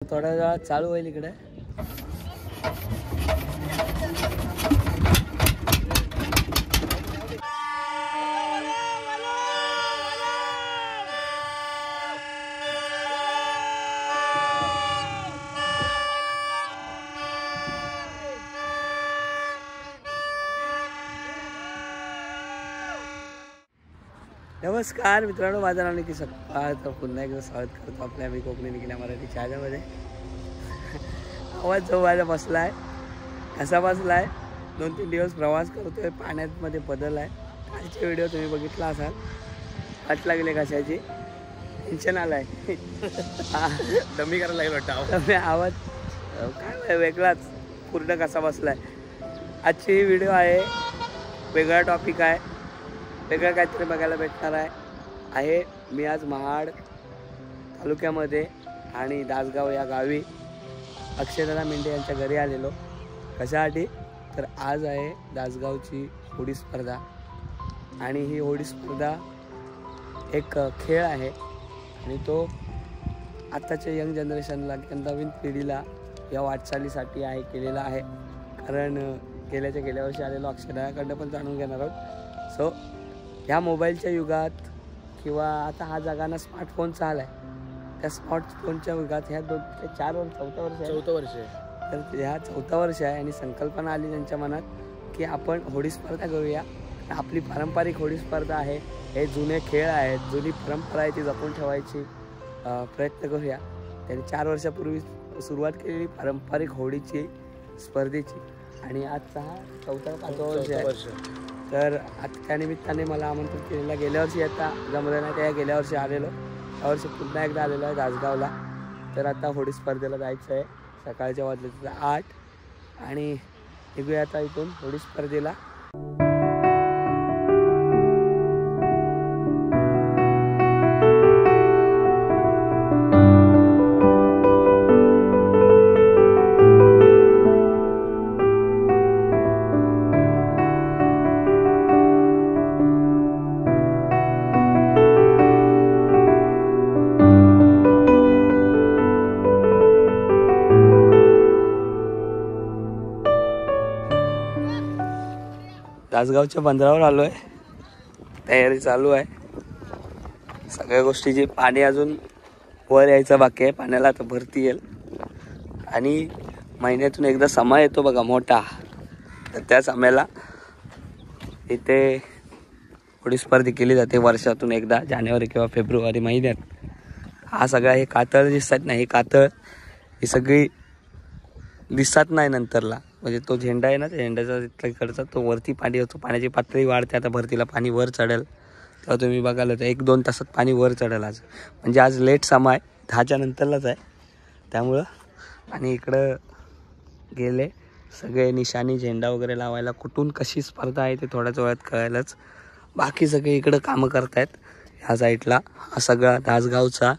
थोड्या वेळात चालू होईल इकडे. नमस्कार मित्रांनो, माझं नाव निकी सपकाळ. तर पुन्हा एकदा स्वागत करतो आपल्या मी कोकणी निघल्या मराठी चॅनलमध्ये. आवाज जो माझा बसला आहे, कसा बसला आहे, 2-3 दिवस प्रवास करतोय, पाण्यामध्ये बदल आहे. कालचे व्हिडिओ तुम्ही बघितला असाल. वाट लागले कशाची, टेन्शन आलं आहे. दमी करायला लागेल वाटतं. आवाज काय वेगळाच पूर्ण कसा बसला आहे. आजची ही व्हिडिओ आहे, वेगळा टॉपिक आहे, वेगळं काहीतरी बघायला भेटणार आहे. मी आज महाड तालुक्यामध्ये आणि दासगाव या गावी अक्षयदादा मेंढे यांच्या घरी आलेलो. कशासाठी तर आज आहे दासगावची होडी स्पर्धा. आणि ही होडी स्पर्धा एक खेळ आहे आणि तो आत्ताच्या यंग जनरेशनला, नवीन पिढीला या वाटचालीसाठी आहे केलेला आहे. कारण गेल्या वर्षी आलेलो अक्षयदादाकडनं पण जाणून घेणार आहोत. सो ह्या मोबाईलच्या युगात किंवा आता हा जगाना स्मार्टफोनचा आला आहे, त्या स्मार्टफोनच्या युगात ह्या 4 वर्ष तर ह्या 4 वर्ष आहे आणि संकल्पना आली त्यांच्या मनात की आपण होडी स्पर्धा करूया. आपली पारंपरिक होडी स्पर्धा आहे, हे जुने खेळ आहेत, जुनी परंपरा आहे, ती जपून ठेवायची प्रयत्न करूया. त्यांनी 4 वर्षापूर्वी सुरुवात केलेली पारंपरिक होडीची स्पर्धेची आणि आजचा हा 4-5 वर्ष आहे. तर आता त्यानिमित्ताने मला आमंत्रित केलेलं. गेल्या वर्षी आता जमलं नाही, त्या गेल्या वर्षी आलेलो, यावर्षी पुन्हा एकदा आलेलो आहे दासगावला. तर आता होडी स्पर्धेला जायचं आहे. सकाळच्या वाजले 8 आणि निघूया आता इथून होडी स्पर्धेला. दासगावच्या बंदरावर आलो आहे, तयारी चालू आहे सगळ्या गोष्टीची. पाणी अजून वर यायचं बाकी आहे, पाण्याला आता भरती येईल आणि महिन्यातून एकदा समा येतो बघा मोठा, तर त्या समाला इथे होडी स्पर्धा केली जाते वर्षातून एकदा, जानेवारी किंवा फेब्रुवारी महिन्यात. हा सगळा हे कातळ दिसतात नाही, हे कातळ ही सगळी दिसत नाही नंतरला. म्हणजे तो झेंडा आहे ना, त्या झेंड्याचा इकडचा तो वरती पाणी होतो, पाण्याची पातळी वाढते. आता भरतीला पाणी वर चढेल तेव्हा तुम्ही बघाल तर 1-2 तासात पाणी वर चढेल आज. म्हणजे आज लेट समा आहे, 10च्या नंतरलाच आहे त्यामुळं. आणि इकडं गेले सगळे निशाणी झेंडा वगैरे लावायला. कुठून कशी स्पर्धा आहे ते थोड्याच वेळात कळेलच. बाकी सगळे इकडं कामं करतायत ह्या साईडला. हा सगळा दासगावचा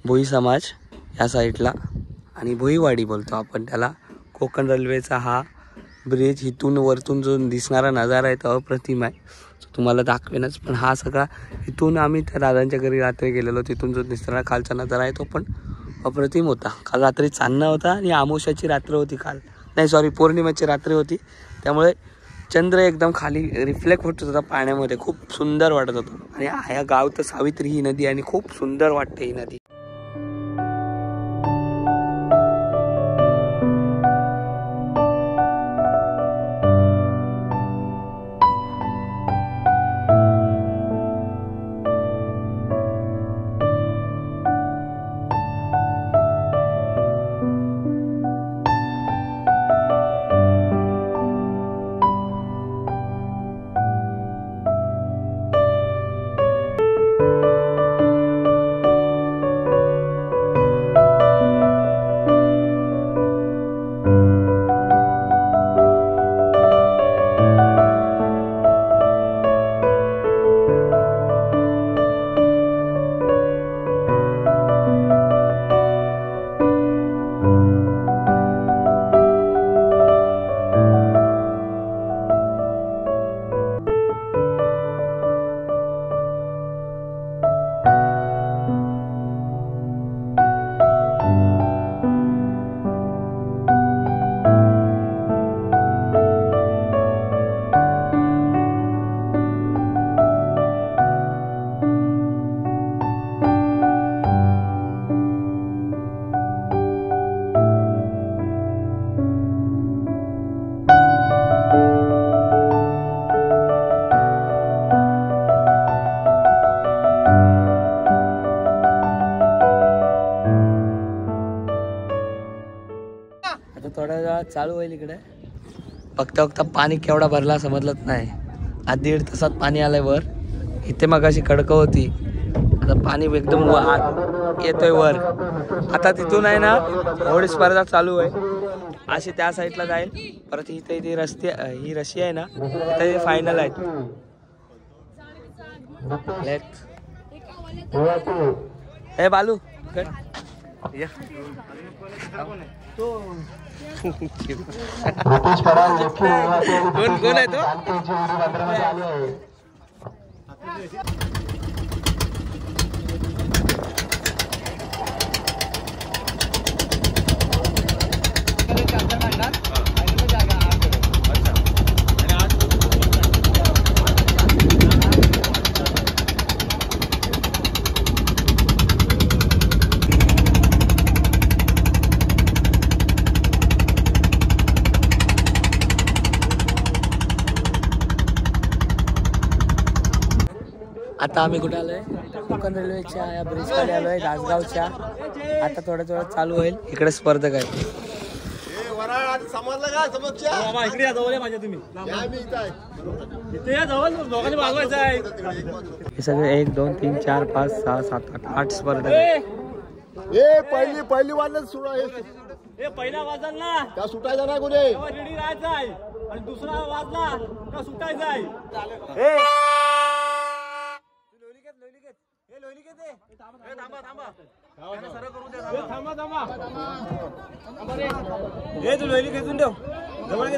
भोई समाज ह्या साईडला, आणि भोईवाडी बोलतो आपण त्याला. कोकण रेल्वेचा हा ब्रिज इथून वरतून जो दिसणारा नजारा आहे तो अप्रतिम आहे, तुम्हाला दाखवेनच. पण हा सगळा इथून आम्ही त्या दादांच्या घरी रात्री गेलेलो, तिथून जो दिसणारा खालचा नजारा आहे तो पण अप्रतिम होता. काल रात्री चांदणा होता आणि आमोशाची रात्र होती काल, नाही सॉरी पौर्णिमेची रात्र होती. त्यामुळे चंद्र एकदम खाली रिफ्लेक्ट होत होता पाण्यामध्ये, खूप सुंदर वाटत होतं. आणि ह्या गाव तर सावित्री ही नदी आणि खूप सुंदर वाटते ही नदी. थोड्या वेळात चालू होईल इकडे. बघता पाणी केवढा भरला समजलंच नाही. आज 1.5 तासात पाणी आलंय वर. इथे मगाशी खडकं होती, आता पाणी एकदम येतोय वर. आता तिथून आहे ना होडी स्पर्धा चालू आहे. अशी त्या साईडला जाईल. परत इथे ही रशी आहे ना, इथे फायनल आहेत. हे बालू कोण आहे तो? आता आम्ही कुठे आलोय? कोकण रेल्वेच्या या ब्रिज खाली आलोय, राजगावच्या. आता थोडं चालू होईल. इकडे स्पर्धक आहेत. हे सगळे 1 2 3 4 5 6 7 8 स्पर्धक आहेत. पहिली वाजलं सुरू आहे. पहिला वाजल ना त्या सुटायचा ना कुठे रेडी राहायचा आहे, आणि दुसरा वाजला का सुटायचा आहे. तू लोणी घेऊन ठेव जवळ घे.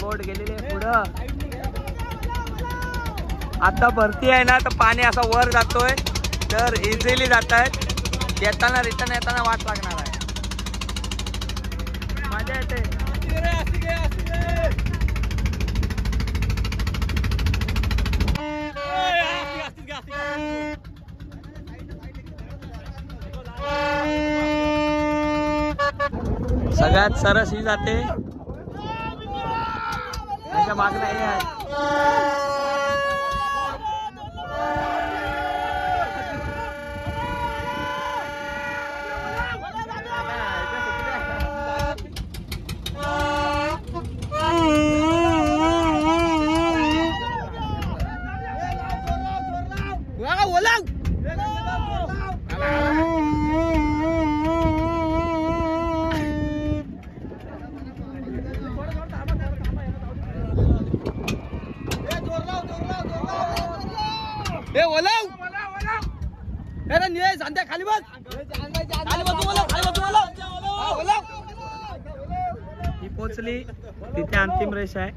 बोट गेलेली आहे पुढं. आता भरती आहे ना, तर पाणी असं वर जातोय, तर इझिली जात आहेत. येताना रिटर्न येताना वाट लागणार आहे. मजा येते. सगळ्यात सरस ही जाते. मागणं हे आहे. खाली बस. ही पोचली तिथे अंतिम रेष आहे.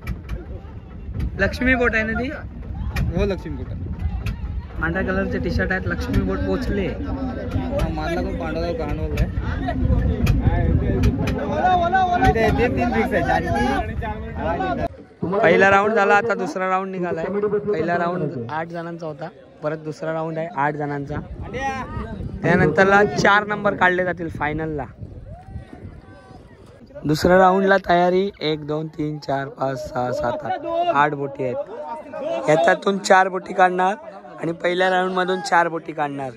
लक्ष्मी बोट आहे ना ती? हो लक्ष्मी बोट. पांढऱ्या कलरचे टी शर्ट आहेत. लक्ष्मी बोट पोचले. मारला पण पांढरा कानवलं आहे. पहिला राऊंड झाला, आता दुसरा राऊंड निघालाय. पहिला राऊंड 8 जणांचा होता, परत दुसरा राऊंड आहे 8 जणांचा. त्यानंतरला 4 नंबर काढले जातील फायनलला. दुसऱ्या राऊंडला तयारी 1 2 3 4 5 6 7 8 बोटी आहेत. याच्यातून 4 बोटी काढणार आणि पहिल्या राऊंड मधून 4 बोटी काढणार.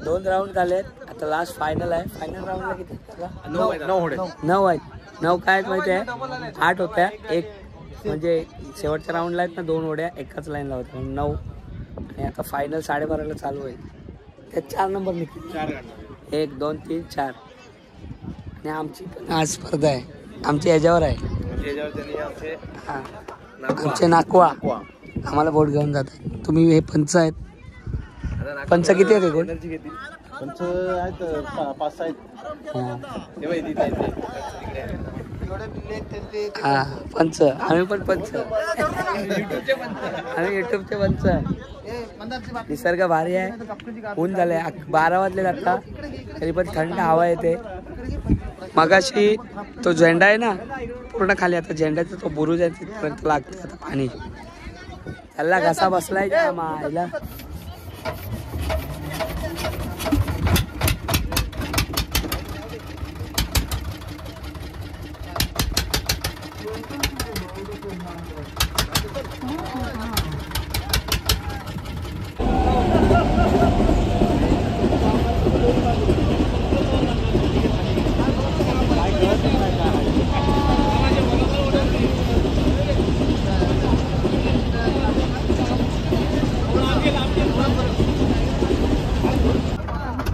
दोन राऊंड झालेत, आता लास्ट फायनल आहे. फायनल राऊंडला किती? 9 आहेत. 9 काय माहिती आहे, 8 होत्या. एक म्हणजे शेवटच्या राऊंडला आहेत ना 2 होड्या एकाच लाईनला होत्या, 9. आणि आता फायनल 12:30ला चालू आहे. त्यात 4 नंबर निघतील. 1 2 3 4. आणि आमची पण आज स्पर्धा आहे, आमची याच्यावर आहे. आमचे नाकवा आम्हाला बोट घेऊन जात आहे. तुम्ही हे पंच आहेत. पंच किती आहेत एकूण? पंच आहेत 5-6 आहेत. हा पंच, आम्ही पण पंच, आम्ही युट्यूबचे पंच. निसर्ग भारी आहे, ऊन झालंय, 12 वाजले आता, तरी पण थंड हवा येते. मगाशी तो झेंडा आहे ना पूर्ण खाली, आता झेंड्याचा तो बुरुज आहे तिथपर्यंत लागते आता पाणी. त्याला घसा बसलाय का मायला.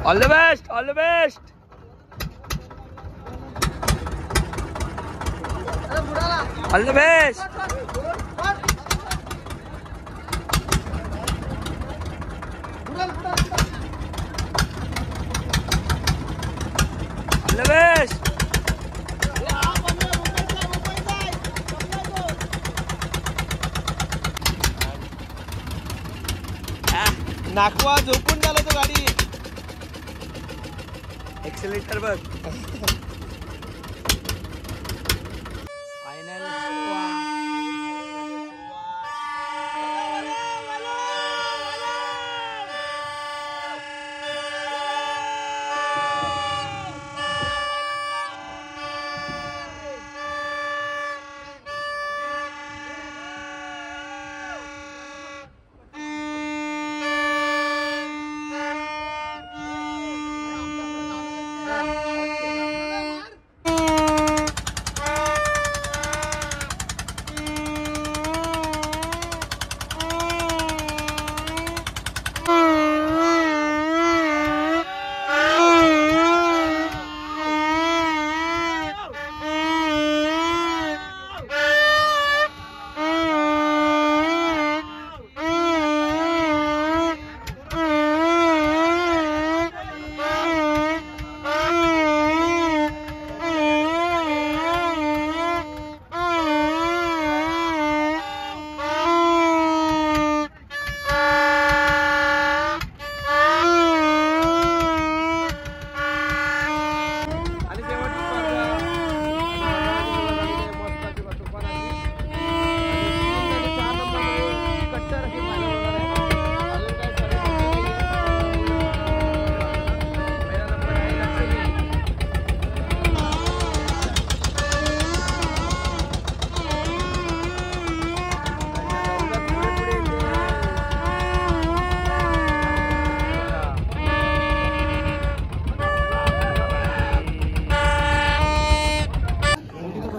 All the best, all the best. All the best. All the best. नाकवा झोपून झाला तो गाडी. एक्सेलेटर बघ. फायनल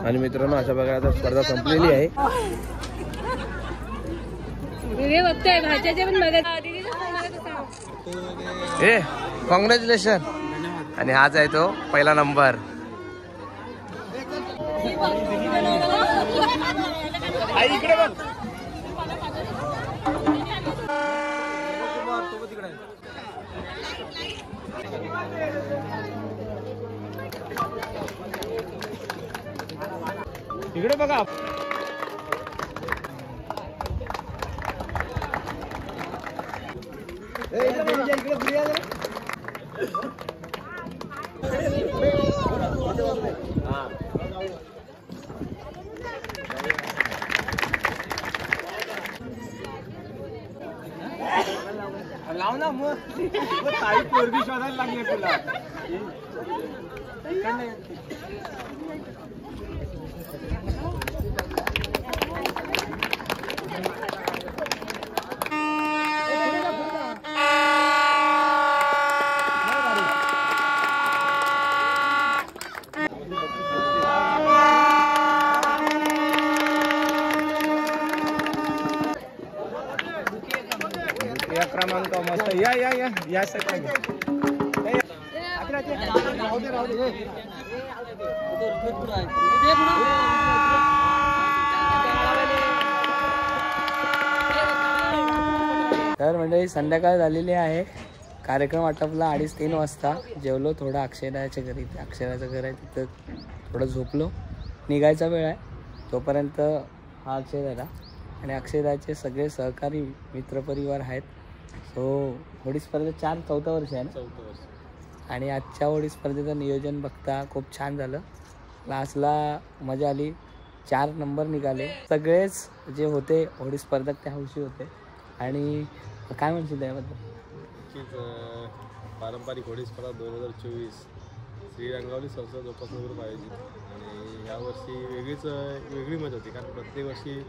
आणि मित्रांनो अशा प्रकारे आता स्पर्धा संपलेली आहे. कॉंग्रॅच्युलेशन. आणि हाच आहे तो पहिला नंबर. इकडे बघ. इकडे बघा. लाव ना मग ताई पोरगी शोधायला लागली तुला. क्रमांक मस्त. या या या या सगळं तर मंडळी संध्याकाळ झालेली आहे. कार्यक्रम आटपला 2:30-3 वाजता. जेवलो थोडं अक्षयदाच्या घरी. अक्षराचं घर आहे तिथं थोडं झोपलो. निघायचा वेळ आहे तोपर्यंत हा अक्षयदादा आणि अक्षयदाचे सगळे सहकारी मित्रपरिवार आहेत. सो होडी स्पर्धेत 4-4 वर्ष आहे ना. 4 वर्ष. आणि आजच्या होडी स्पर्धेचं नियोजन बघता खूप छान झालं. लास्टला मजा आली. 4 नंबर निघाले. सगळेच जे होते होडी स्पर्धक त्या हौशी होते. आणि काय म्हणशील त्याबद्दल? पारंपरिक होडी स्पर्धा 2024 श्रीरंगावली संस्था जोपासना ग्रुप आयोजित. आणि यावर्षी वेगळी मजा होती कारण प्रत्येक वर्षी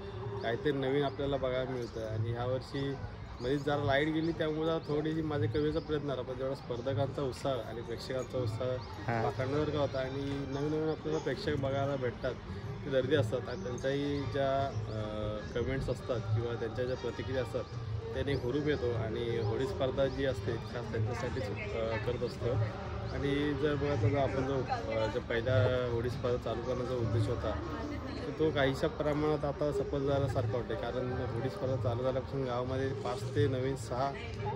काहीतरी नवीन आपल्याला बघायला मिळतं. आणि ह्यावर्षी मध्ये जरा लाईट गेली त्यामुळे थोडीशी माझ्या कमीचा प्रयत्न झाला. पण जेवढा स्पर्धकांचा उत्साह आणि प्रेक्षकांचा उत्साह पाखडण्यासारखा होता. आणि नवीन नवीन आपल्याला प्रेक्षक बघायला भेटतात. ते दर्दी असतात आणि त्यांच्याही ज्या कमेंट्स असतात किंवा त्यांच्या ज्या प्रतिक्रिया असतात त्याने हुरूप येतो. आणि होडी स्पर्धा जी असते खास त्यांच्यासाठीच करत असतो. आणि जर बघा तर आपण जो पहिल्या होडी स्पर्धा चालू करण्याचा उद्देश होता तर तो काहीशा प्रमाणात आता सफल झाल्यासारखं वाटते. कारण होडी स्पर्धा चालू झाल्यापासून गावामध्ये 5 ते नवीन 6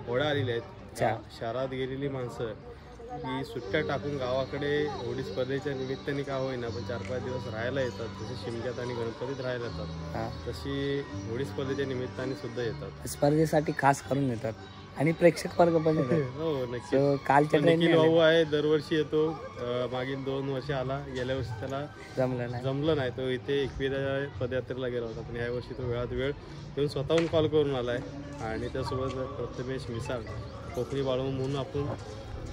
होड्या आलेल्या आहेत. शहरात गेलेली माणसं की सुट्ट्या टाकून गावाकडे होडी स्पर्धेच्या निमित्ताने का होईना पण 4-5 दिवस राहायला येतात. जसे शिमग्यात आणि गणपतीत राहायला येतात तशी होडी स्पर्धेच्या निमित्ताने सुद्धा येतात. स्पर्धेसाठी खास करून येतात आणि प्रेक्षक वर्ग पण येतात. हो नक्की. कालच्या निखिल भाऊ आहे दरवर्षी येतो. मागील 2 वर्ष आला. गेल्या वर्षी त्याला जमलं नाही. तो इथे 21व्या पदयात्रेला गेला होता. पण यावर्षी तो वेळात वेळ येऊन स्वतःहून कॉल करून आला आहे. आणि त्यासोबत प्रथमेश मिसाळ कोकणी बाळू म्हणून आपण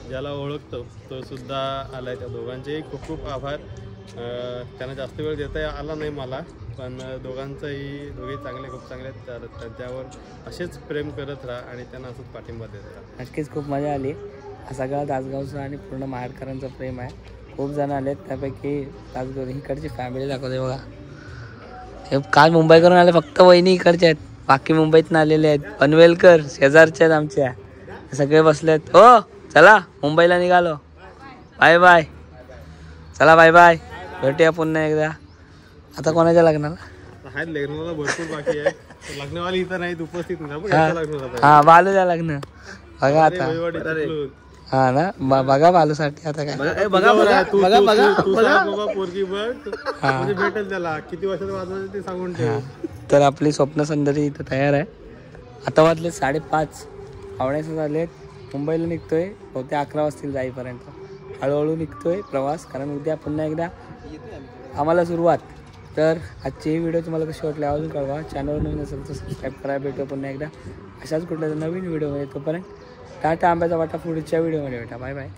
ज्याला ओळखतो तो सुद्धा आला आहे. त्या दोघांचेही खूप खूप आभार. त्यांना जास्त वेळ देता आला नाही मला पण दोघे चांगले खूप चांगले त्यांच्यावर असेच प्रेम करत राहा आणि त्यांना असंच पाठिंबा देत राहा. नक्कीच खूप मजा आली. हा सगळा तासगावचं आणि पूर्ण महाडकरांचं प्रेम आहे. खूप जण आलेत त्यापैकी तासगाव इकडची फॅमिली दाखवते बघा. हे काल मुंबईकरून आले फक्त वहिनी इकडचे आहेत. बाकी मुंबईतून आलेले आहेत. पनवेलकर शेजारचे आहेत आमच्या. सगळे बसलेत. हो चला मुंबईला निघालो. Bye bye. चला बाय बाय. भेटूया पुन्हा एकदा. आता कोणाच्या लग्नाला? लग्नाला भरपूर बाकी आहे. लग्नवाली इथं नाही उपस्थित. हा बालूच्या लग्न बघा आता. हा ना बघा बालूसाठी आता काय पोरगी बघ भेटेल त्याला किती वर्षात वाजवायचं ते सांगून ठेव. तर आपली स्वप्न सुंदरी इथं तयार आहे. आता वाजले 5:30. आवण्याचं झाले. मुंबईला निघतोय. बहुतेक 11 वाजतील जाईपर्यंत. हळूहळू निघतोय प्रवास कारण उद्या पुन्हा एकदा आम्हाला सुरुवात. तर आजची ही व्हिडिओ तुम्हाला कशी वाटली अजून कळवा. चॅनलवर नवीन असेल तर सबस्क्राईब करा. भेटू पुन्हा एकदा अशाच कुठल्या नवीन व्हिडिओमध्ये. तोपर्यंत टाटा. आंब्याचा वाटा पुढच्या व्हिडिओमध्ये भेटा. Bye bye.